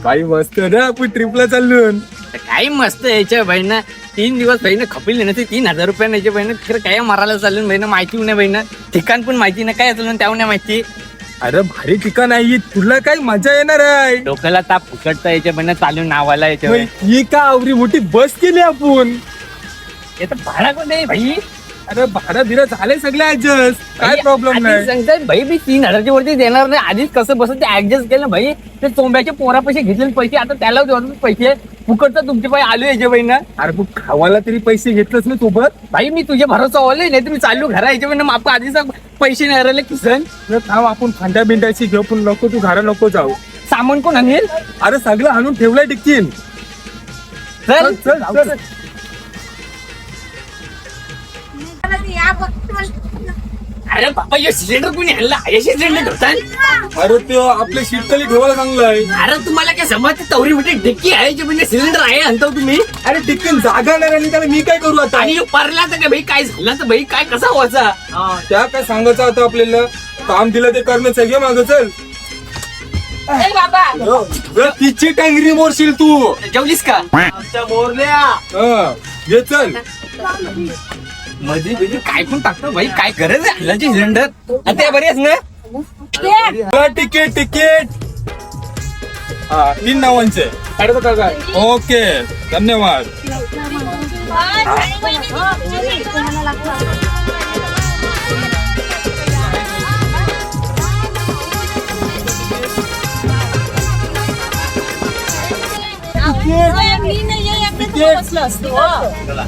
काही मस्त ना आपण ट्रिपला चाललो. काही मस्त यायच्या बहिणा 3 दिवस बहिण खपील नाही ते 3,000 रुपये नाही बहिण. खरं काय मारायला चाललं बहिण माहिती नाही बहिण. ठिकाण पण माहिती नाही काय चाललं त्यावर नाही माहिती. अरे भारी ठिकाण आहे तुला काय मजा येणार आहे. डोक्याला ताप फुकटता याच्या बहिण चालून नावाला याच्या ही का आवरी मोठी बस केली आपण. तर भाडा कोण नाही भाई. अरे भाडा बिरा झाले सगळे ऍडजस्ट काय प्रॉब्लेम नाही. सांगतात भाई मी 3,000च्या वरती देणार नाही. आधीच कसं बसत ते ऍडजस्ट केलं भाई. ते चोंब्याच्या पोरा पैसे घेतलेले पैसे आता त्याला देऊन पैसे फुकटचा तुमचे पाय आलो याच्या बहिण. अरे तू खावायला तरी पैसे घेतलंच ना सोबत. भाई मी तुझ्या भरोसा ओले नाही तुम्ही चालू घरा याच्या बहिण आपण आधीच पैसे नाही राहिले किसन. थांब आपण फांद्या बिंड्याची घेऊ पण नको तू घरा नको जाऊ. सामान कोण आणेल. अरे सगळं आणून ठेवलंय टिकीन. चल चल चल. अरे बाबा हे सिलेंडर कोणी आणला हे सिलेंडर ठेवतात. अरे ते आपल्या शीट खाली ठेवायला चांगलं आहे. अरे तुम्हाला काय समजते तवरी मोठी डिक्की आहे जे म्हणजे सिलेंडर आहे आणतो तुम्ही. अरे टिकीन जागा नाही राहिली त्याला मी काय करू आता. आणि परला तर काय भाई काय झालं तर भाई काय कसा व्हायचा. त्या काय सांगायचं आता आपल्याला काम दिलं ते करणं सगळे मागं चल. तिची टँगरी मोरशील तू. जेवलीस का ये चल. मध्ये म्हणजे काय पण टाकतो भाई काय गरज आहे हल्लाची सिलेंडर. आता बरेच ना तिकीट तिकीट 3 नावांचे ओके धन्यवाद.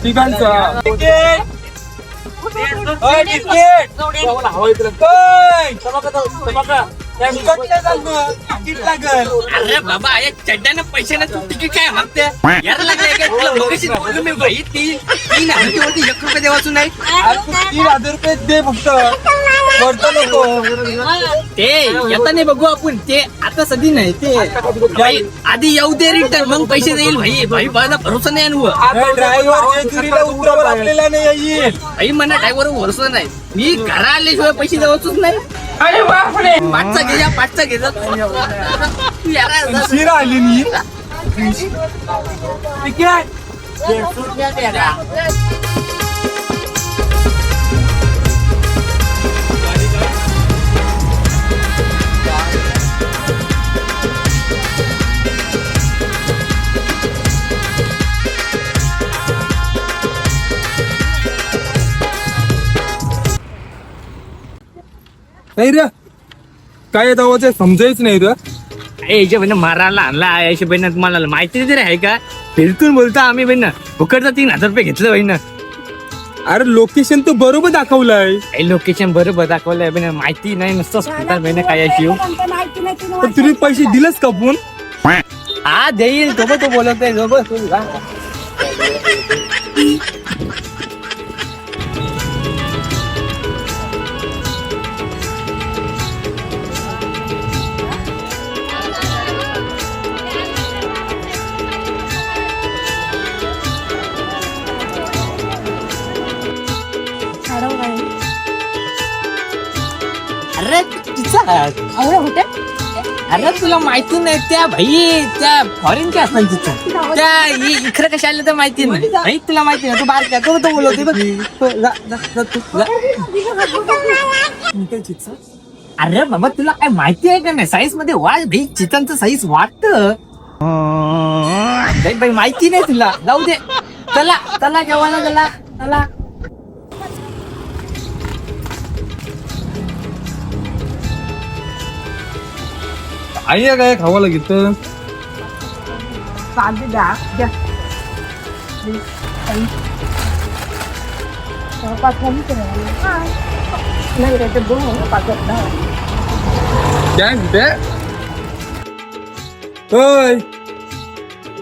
तिघांचा तिकीट अरे बाबा या चड्ड्यानं पैशाने तू तिकीट काय मागते यार लागले लोकेशन 3,000 वरती 1 रुपये देवाचं नाही. 3,000 रुपये दे फक्त नको. ते येता नाही बघू आपण ते आता सध्या नाही ते भाई आधी येऊ दे रिटर्न मग पैसे देईल भाई. भाई माझा भरोसा नाही आणू. ड्रायव्हर उतरावं लागलेला नाही येईल. भाई मला ड्रायव्हर भरोसा नाही. मी घरा आल्याशिवाय पैसे द्यावच नाही. अरे बापरे पाठचा घे शिरा आली नी नाही रे काय दावाचं समजायच नाही रे. याच्या बहिण मारायला आणला याच्या बहिण तुम्हाला माहिती तरी आहे का. बिलकुल बोलता आम्ही बहिण फुकटचा 3,000 रुपये घेतलं बहिण. अरे लोकेशन तर बरोबर दाखवलंय. लोकेशन बरोबर दाखवलंय बहिण माहिती नाही नुसतं सांगतात बहिण काय याची. पण तुम्ही पैसे दिलेच का पण. हा देईल तो बोलतोय अरे तिचा होते. अरे तुला माहिती नाही त्या भाई त्या फॉरेनच्या असतात तिथं त्या इकडे कशा आल्या तर माहिती नाही भाई तुला माहिती नाही. तू बाहेर काय तो बोलवते बघ. अरे बाबा तुला काय माहिती आहे का नाही साईज मध्ये वाढ भाई चितांचं साईज वाटत भाई माहिती नाही तुला. जाऊ दे चला चला जेवायला चला चला. आई काय खावा लागेल तर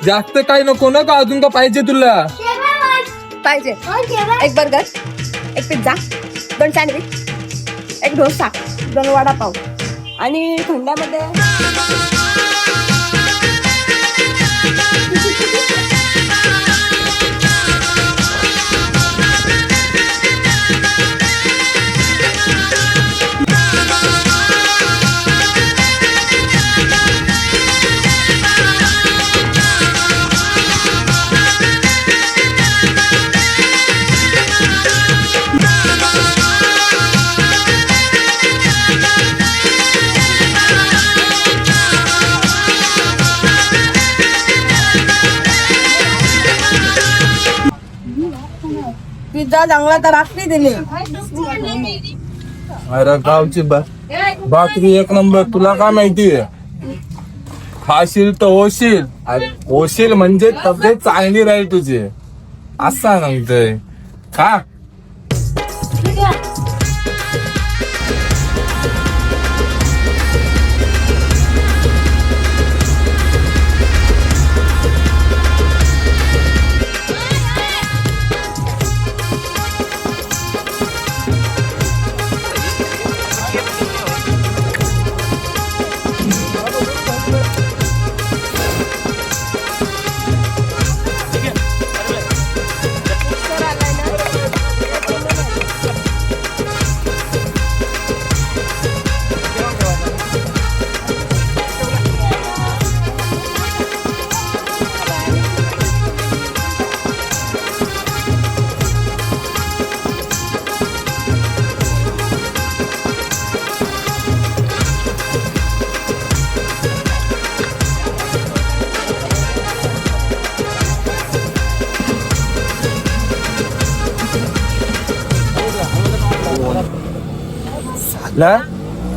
जास्त काही नको ना का अजून का पाहिजे तुला. पाहिजे एक बर्गर, एक पिझ्झा, 2 सँडविच, एक डोसा, 2 वडापाव आणि थंड्यामध्ये पिझ्झा चांगला तर रात्री दिली. अरे गावची भाकरी एक नंबर. तुला काय माहितीये, खाशील तर होशील. अरे होशील म्हणजे तब्येत चांगली राहील तुझी, असं सांगतोय. खा.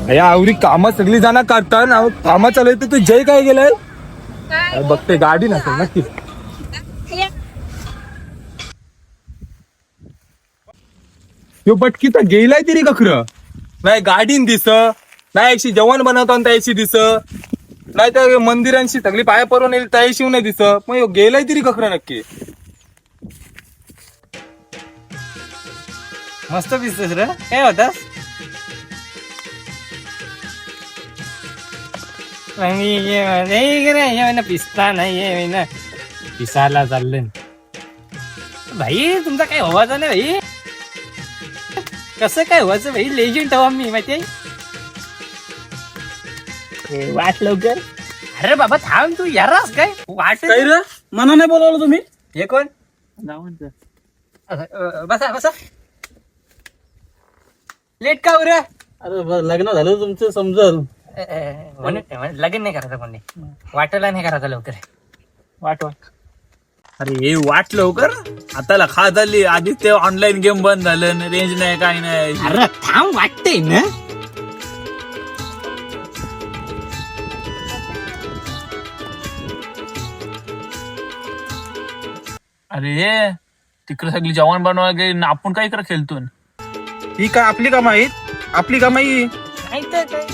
या आवरी कामं सगळी जण करतात. कामं चालू आहे, तू जय काय गेलाय बघते. गाडी नसेल नक्की. यो बटकी तर गेलाय तरी कखर नाही. गाडीन दिस नाही, अशी जेवण बनवतो त्याशी दिस नाही, तर मंदिरांशी सगळी पाया पडून येईल त्याशी नाही दिस. मग यो गेलाय तरी कखर नक्की. मस्त दिसतोस रे. काय होता पिस्ता नाही पिसाला चाललं भाई. तुमचा काय व्हायचं नाही भाई. कसं काय व्हायचं भाई. लेजेंड हवा मी माहितीये. वाट लवकर. अरे बाबा थांब तू यारास काय वाट काय रे मना नाही बोलावलं तुम्ही. हे कोण बसा बसा. लेट का रे. अरे लग्न झालं तुमचं समजल. लगीन नाही करायचं कोणी. वाटला नाही करायचं लवकर. वाट अरे हे वाट लवकर. आता खा झाली. आधी ते ऑनलाईन गेम बंद झालं, रेंज नाही काय नाही. अरे थांब वाटतंय ना. अरे तिकडे सगळी जेवण बनवायला गेली, आपण काय इकडे खेळतो. ही काय आपली कामाई, आपली कामाई. काय तर काय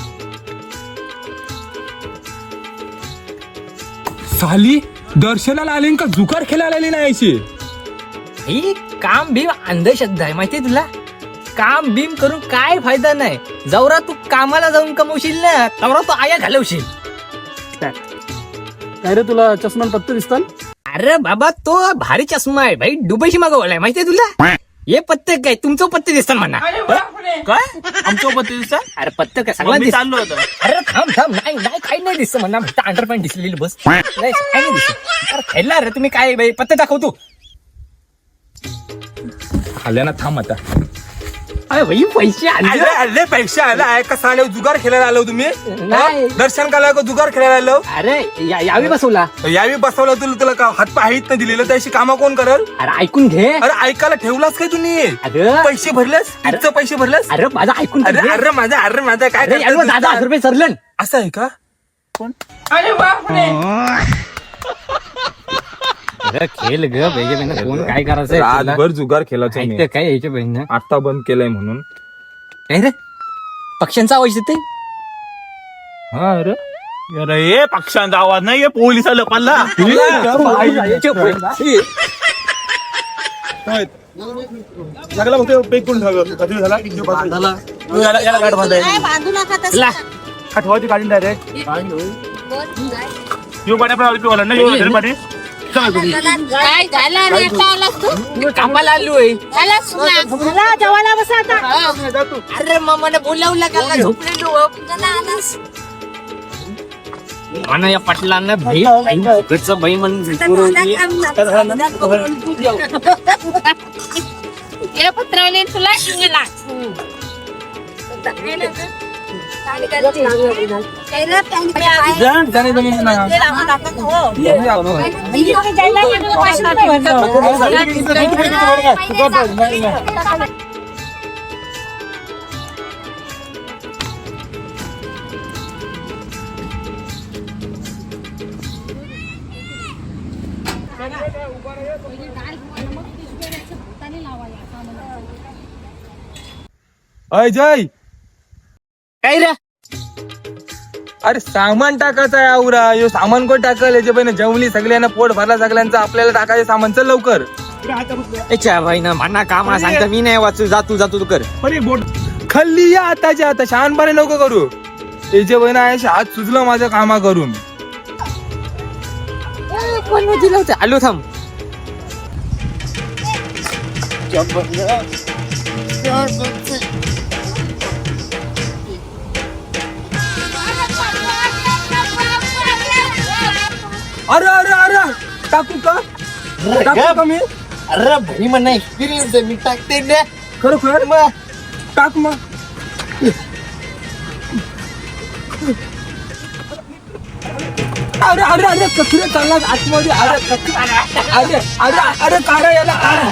साली दर्शनाला आले का जुगार खेळायला आली नाही अशी. ही काम भीम अंधश्रद्धा आहे माहितीये तुला. काम भीम करून काय फायदा नाही. जवरा तू कामाला जाऊन कमवशील ना, तवरा तू आया घालवशील. काय रे तुला चष्मा पत्ते दिसतात. अरे बाबा तो भारी चष्मा आहे भाई. दुबईशी मागवलाय माहितीये तुला. हे पत्ते काय तुमचं पत्ते दिसतात म्हणा. काय आमचं पत्ते दिसतात. अरे पत्ते काय सगळं मी दिसत. चाललो होतो. अरे थांब थांब. नाही नाही काही नाही दिसत म्हणा. अंडरपॅन्ट दिसलेली बस. नाही काही नाही दिसत. अरे खेळला रे तुम्ही काय बाई. पत्ते दाखव तू. आल्या ना थांब आता. अरे भाई पैसे आले. आले पैसे आला कसा आले. जुगार खेळायला आलो तुम्ही. नाही. दर्शन करायला का जुगार खेळायला आलो. अरे यावी बसवला. यावी बसवलं तुला. तुला का हातपाय आहेत ना दिलेलं त्याशी कामा कोण करल. अरे ऐकून घे. अरे ऐकायला ठेवलास काय तुम्ही. अरे पैसे भरलेस. अरे पैसे भरलेस. अरे माझा ऐकून अरे अरे माझा काय अरे यार दादा 1000 रुपये सरलन. असं आहे का. अरे खेळ ग बेगे बहिण. कोण काय करायचं रातभर जुगार खेळायचं मी. ऐकतं काय यायच्या बहिण. आता बंद केलंय म्हणून. काय रे पक्ष्यांचा आवाज येते. हा अरे अरे हे पक्ष्यांचा आवाज नाही. पोलीस आलं पल्ला. लागला बघ पेकून कधी झाला. याला गाठ बांधायची. बांधू नका आठवाची काढून डायरेक्ट येऊ पाणी पण ना येऊ पाणी. काय झालं. कामाला आलोय. जेवायला बसा आता. अरे मम्माने बोलावला का झोपलेलो. म्हणा या पाटलांना भाई बाई म्हणून पत्रावले तुला अय जय, काय रे अरे सामान टाकायचं आहे आवरा. यो सामान कोण टाकल? याच्या बहिणी जेवली सगळ्यांना, पोट भरला सगळ्यांचं, आपल्याला टाकायचं सामान. चल लवकर. अच्छा भाई ना म्हणा कामा सांगता मी नाही वाचू. जातो तू कर. अरे बोट खाल्ली या आताच्या आता. शहाणपणे नको करू. याच्या बहिणी आहे हात सुचलं माझं कामा करून. कोण दिलं होतं? आलो थांब. अरे अरे अरे टाकू का? टाकू का मी? अरे भाई म्हणा एक्सपिरियन्स आहे. मी टाकते ना. खरोखर मग टाक मग. अरे अरे अरे कचरे चालला आतमध्ये. अरे अरे अरे अरे काढा याला, काढा.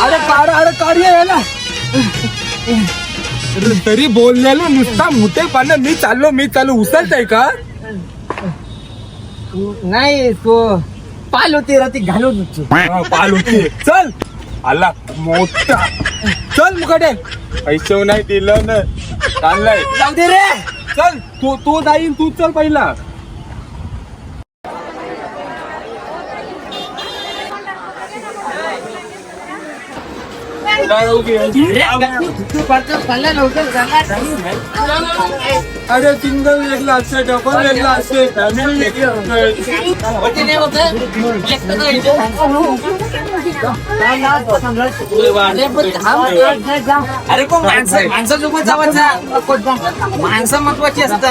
अरे काढा, अरे काढूया याला. अरे तरी बोललेलो नुसता मोठेपणा. मी चाललो उचलताय का? नाही तो पाल होते रात्री घालवत होती. पाल होते. चल आला मोठा. चल मुकाटे. पैसे नाही दिलं ना. चाललाय. जाऊ दे रे. चल तो जाईल. तू चल पहिला. अरे सिंगल वेगळा असते, डबल वेगळा असते, फॅमिली अरे कोण माणसासोबत जावायचा. माणसं महत्वाची असतात.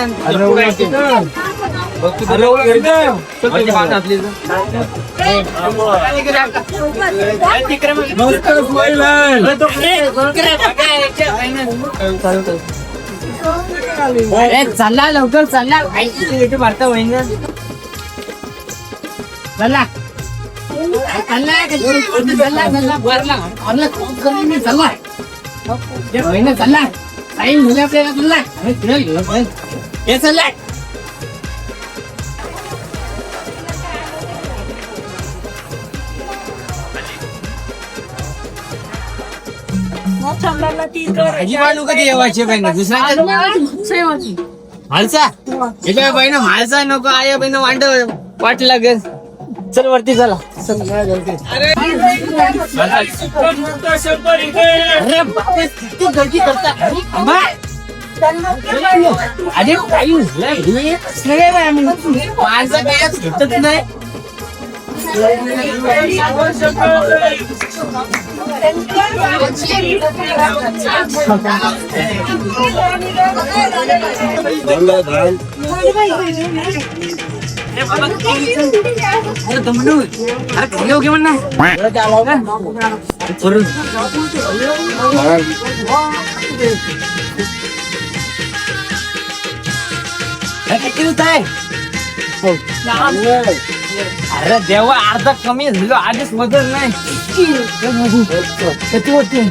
चालला लवकर चालला. भारता होईन चला. चालला टाईम झाले आपल्याला. हे चालला. भाजी वाढू कधी येवायचे बहिण दुसरा मालसा. एका बहिण मालसा नको. आया बहिण वाट लागेल. चल वरती चला. अरे बापरे किती गर्दी करता. अरे काही माणसं काय भेटत नाही. अरे दमडू. अरे खाली हो घे म्हणा. किती होत आहे? अरे देवा अर्धा कमी झालो. आधीच मदर नाही. किती होते?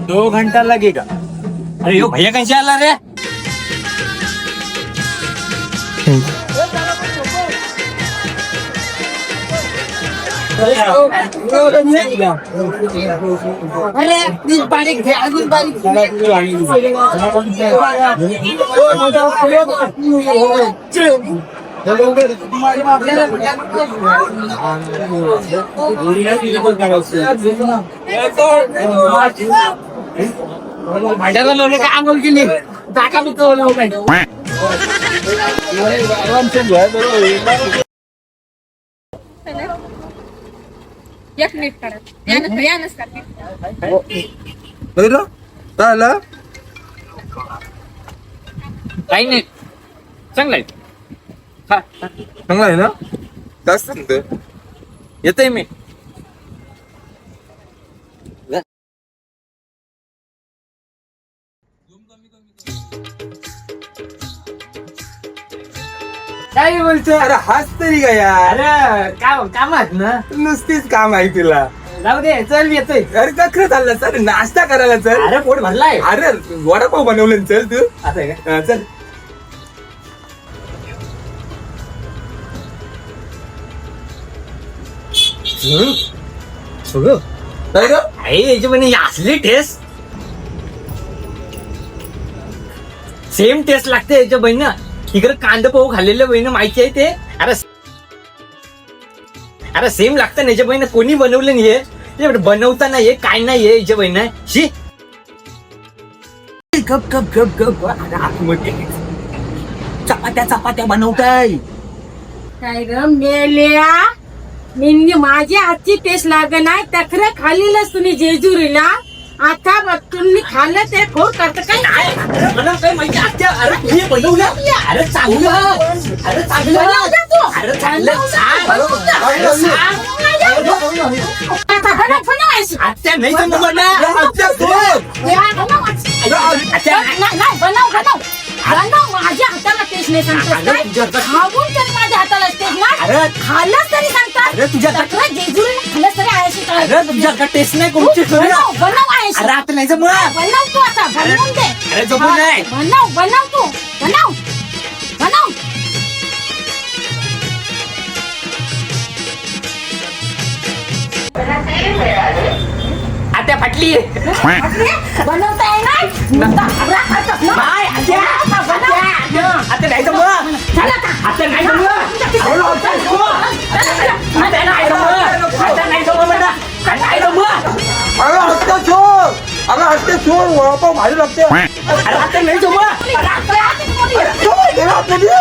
2 घंटा लगेगा. अरे यो भैया कशी आला रे? अरे प्लीज बारीक घे. अजून बारीक भांड्याला लोक काय आंघोळ केली. टाका मी तो एक मिनिट काढा. यानच काढते. काही नाही. चांगलं आहे. चांगला आहे ना? काय सांगतोय? येतोय मी. काय बोलतो अरे हाच तरी का यार अरे कामात ना नुसतीच काम आहे तुला. जाऊ दे चल मी येतोय. अरे कखरं चाललं सर नाश्ता करायला चल. अरे पोट भरलाय. अरे वडापाव बनवलं चल तू. असं आहे का? चल काय ग? याच्यामध्ये असली टेस्ट सेम टेस्ट लागते याच्या बहिण. इकडे कांदा पोहे खाल्लेल्या बहिण माहिती आहे ते. अरे सेम लागतं ना याच्या बहिण. कोणी बनवलं नाही हे बनवताना हे काय नाही हे याच्या बहिण शी. गप गप गप गप. अरे आतमध्ये चपात्या बनवताय. काय ग मेल्या निन्नी माझ्या हातची टेस्ट लाग नाही तक्र खाल्लेलंच तुम्ही जेजुरीला. आता बघ तुम्ही खाल्लं ते खोट करता काय मला काय माहिती आत्या. अरे तुम्ही बनवलं. अरे चांगलं. अरे चांगलं. बनवलं तू. अरे चांगलं. आता बनवायची. आत्या नाही जमलं ना. बनव माझ्या हाताला टेस्ट नाही सांगतात खाऊन तरी माझ्या हाताला टेस्ट नाही. अरे खाल्लंच तरी सांगतात. अरे तुझ्या जेजुरीला खाल्लंच तरी आहेशी काय. अरे तुमच्या टेस्ट नाही करू बनव आहेशी. अरे आता नाही जमलं. बनव तू आता बनवून दे. अरे जमू नाही. बनव तू बनव. आत्या फाटली. बनवता येणार बाय आत्या. आता नाही जमलं. आता नाही जमलं. आता नाही जमलं. आता नाही जमलं बेटा. नाही जमलं. अरे हत्या सोड. अरे हत्या सोड. वडापाव भारी लागते. अरे आता नाही जमलं. अरे सोड, गेला आतमध्ये.